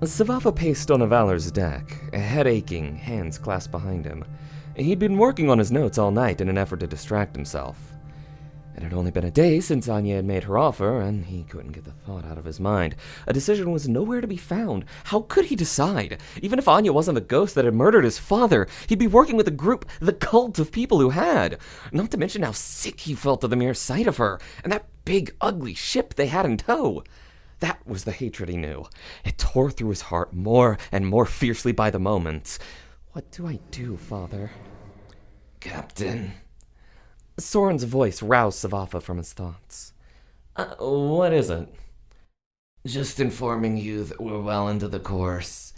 Svafa paced on the Valor's deck, head aching, hands clasped behind him. He'd been working on his notes all night in an effort to distract himself. It had only been a day since Anya had made her offer, and he couldn't get the thought out of his mind. A decision was nowhere to be found. How could he decide? Even if Anya wasn't the ghost that had murdered his father, he'd be working with a group, the cult of people who had. Not to mention how sick he felt at the mere sight of her, and that big, ugly ship they had in tow. That was the hatred he knew. It tore through his heart more and more fiercely by the moment. What do I do, Father? Captain. Soren's voice roused Svafa from his thoughts. What is it? Just informing you that we're well into the course.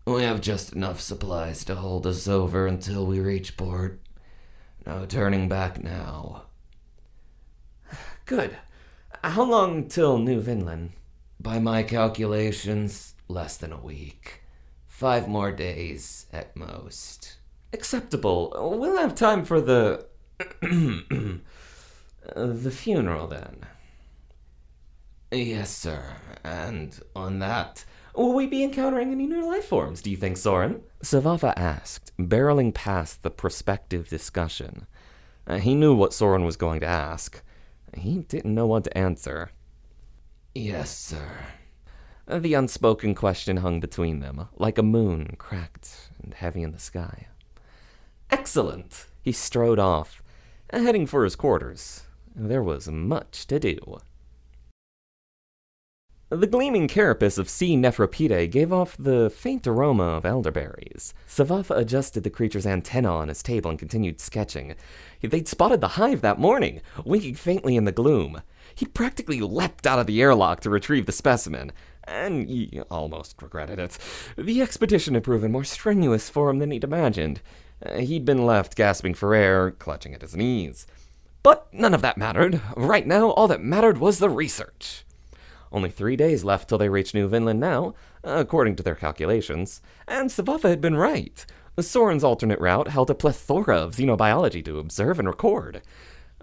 We have just enough supplies to hold us over until we reach port. No turning back now. Good. How long till New Vinland? By my calculations, less than a week. 5 more days at most. Acceptable. We'll have time for the funeral then. Yes, sir. And on that, will we be encountering any new life forms, do you think, Soren? Svafa asked, barreling past the prospective discussion. He knew what Soren was going to ask. He didn't know what to answer. Yes, sir. The unspoken question hung between them, like a moon cracked and heavy in the sky. Excellent! He strode off, heading for his quarters. There was much to do. The gleaming carapace of sea Nephropidae gave off the faint aroma of elderberries. Svafa adjusted the creature's antenna on his table and continued sketching. They'd spotted the hive that morning, winking faintly in the gloom. He practically leapt out of the airlock to retrieve the specimen, and he almost regretted it. The expedition had proven more strenuous for him than he'd imagined. He'd been left gasping for air, clutching at his knees. But none of that mattered. Right now, all that mattered was the research. Only 3 days left till they reached New Vinland now, according to their calculations, and Svafa had been right. Soren's alternate route held a plethora of xenobiology to observe and record.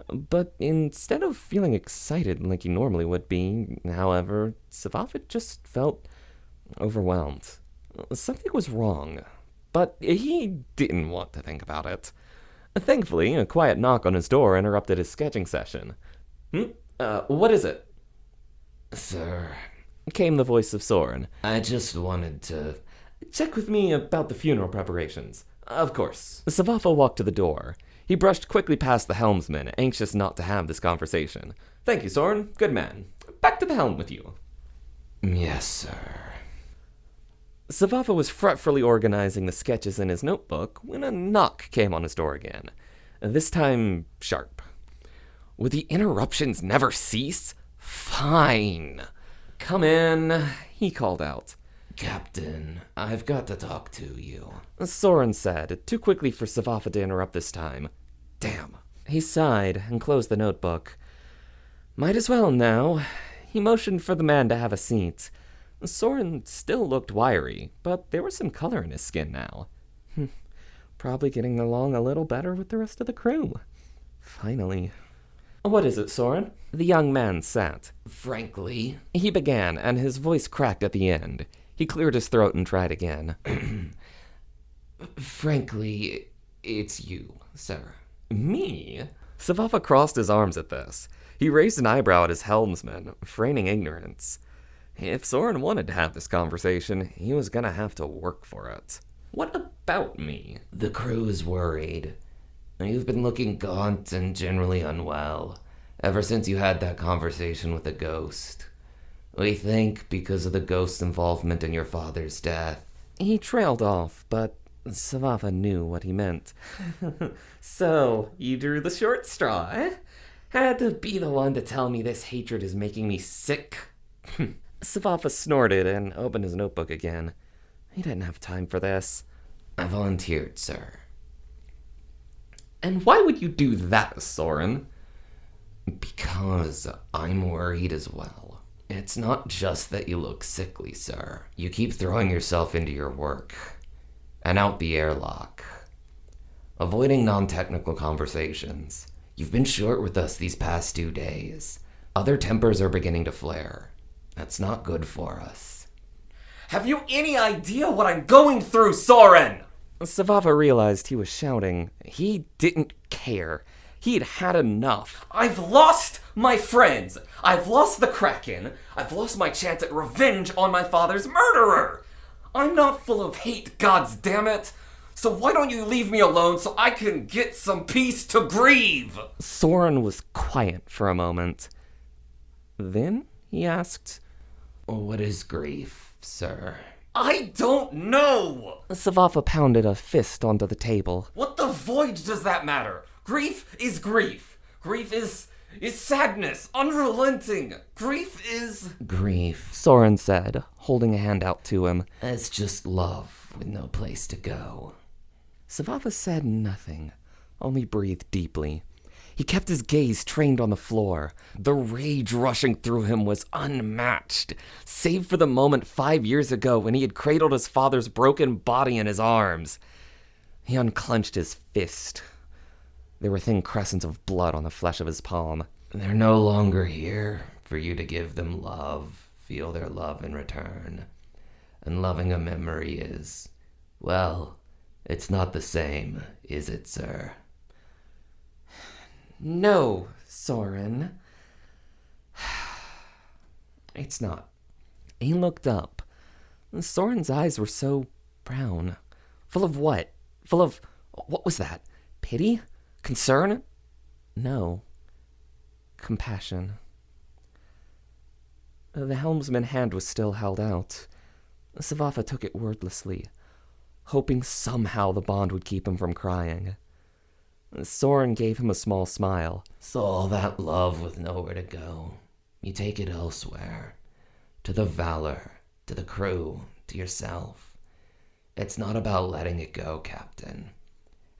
But instead of feeling excited like he normally would be, however, Svafa just felt overwhelmed. Something was wrong, but he didn't want to think about it. Thankfully, a quiet knock on his door interrupted his sketching session. What is it? Sir, came the voice of Soren. I just wanted to check with me about the funeral preparations. Of course. Svafa walked to the door. He brushed quickly past the helmsman, anxious not to have this conversation. Thank you, Soren. Good man. Back to the helm with you. Yes, sir. Svafa was fretfully organizing the sketches in his notebook when a knock came on his door again. This time, sharp. Would the interruptions never cease? Fine. Come in, he called out. Captain, I've got to talk to you, Soren said, too quickly for Svafa to interrupt this time. Damn. He sighed and closed the notebook. Might as well now. He motioned for the man to have a seat. Soren still looked wiry, but there was some color in his skin now. Probably getting along a little better with the rest of the crew. Finally. What is it, Soren? The young man sat. Frankly, he began, and his voice cracked at the end. He cleared his throat and tried again. Frankly, it's you, sir. Me? Svafa crossed his arms at this. He raised an eyebrow at his helmsman, feigning ignorance. If Soren wanted to have this conversation, he was gonna have to work for it. What about me? The crew is worried. You've been looking gaunt and generally unwell ever since you had that conversation with the ghost. We think because of the ghost's involvement in your father's death. He trailed off, but Svafa knew what he meant. So, you drew the short straw, eh? Had to be the one to tell me this hatred is making me sick. Svafa snorted and opened his notebook again. He didn't have time for this. I volunteered, sir. And why would you do that, Soren? Because I'm worried as well. It's not just that you look sickly, sir. You keep throwing yourself into your work and out the airlock, avoiding non-technical conversations. You've been short with us these past 2 days. Other tempers are beginning to flare. That's not good for us. Have you any idea what I'm going through, Soren? Svafa realized he was shouting. He didn't care. He'd had enough. I've lost my friends. I've lost the kraken. I've lost my chance at revenge on my father's murderer. I'm not full of hate, goddammit. So why don't you leave me alone so I can get some peace to grieve? Soren was quiet for a moment. Then he asked, What is grief, sir? I don't know! Svafa pounded a fist onto the table. What the void does that matter? Grief is grief. Grief is sadness, unrelenting. Grief is... Grief, Soren said, holding a hand out to him. It's just love with no place to go. Svafa said nothing, only breathed deeply. He kept his gaze trained on the floor. The rage rushing through him was unmatched, save for the moment 5 years ago when he had cradled his father's broken body in his arms. He unclenched his fist. There were thin crescents of blood on the flesh of his palm. They're no longer here for you to give them love, feel their love in return. And loving a memory is, well, it's not the same, is it, sir? No, Soren. It's not. He looked up. Soren's eyes were so brown. Full of what? What was that? Pity? Concern? No. Compassion. The helmsman's hand was still held out. Svafa took it wordlessly, hoping somehow the bond would keep him from crying. Soren gave him a small smile. So all that love with nowhere to go, you take it elsewhere. To the Valor, to the crew, to yourself. It's not about letting it go, Captain.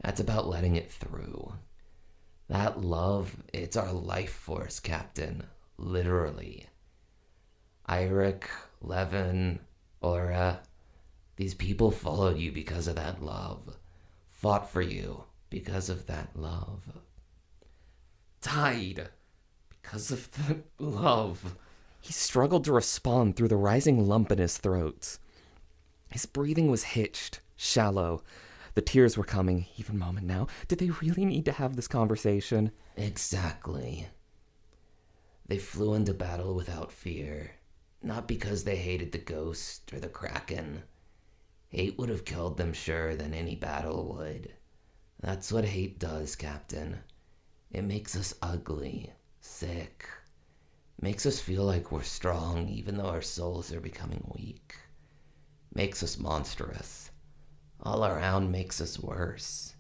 That's about letting it through. That love, it's our life force, Captain. Literally. Eirik, Levin, Aura, these people followed you because of that love. Fought for you because of that love. Died because of the love. He struggled to respond through the rising lump in his throat. His breathing was hitched, shallow. The tears were coming, even moment now. Did they really need to have this conversation? Exactly. They flew into battle without fear. Not because they hated the ghost or the kraken. Hate would have killed them sure than any battle would. That's what hate does, Captain. It makes us ugly, sick. Makes us feel like we're strong even though our souls are becoming weak. Makes us monstrous. All around makes us worse.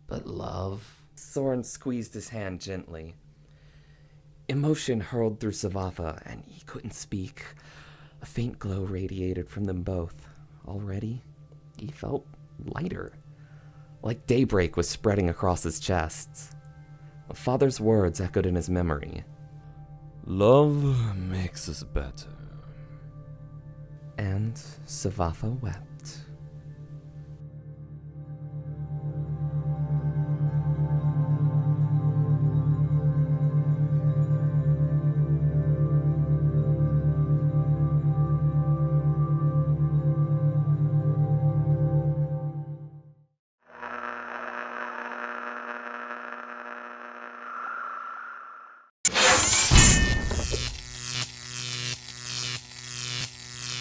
But love... Soren squeezed his hand gently. Emotion hurled through Svafa, and he couldn't speak. A faint glow radiated from them both. Already, he felt lighter. Like daybreak was spreading across his chest. A father's words echoed in his memory. Love makes us better. And Svafa wept.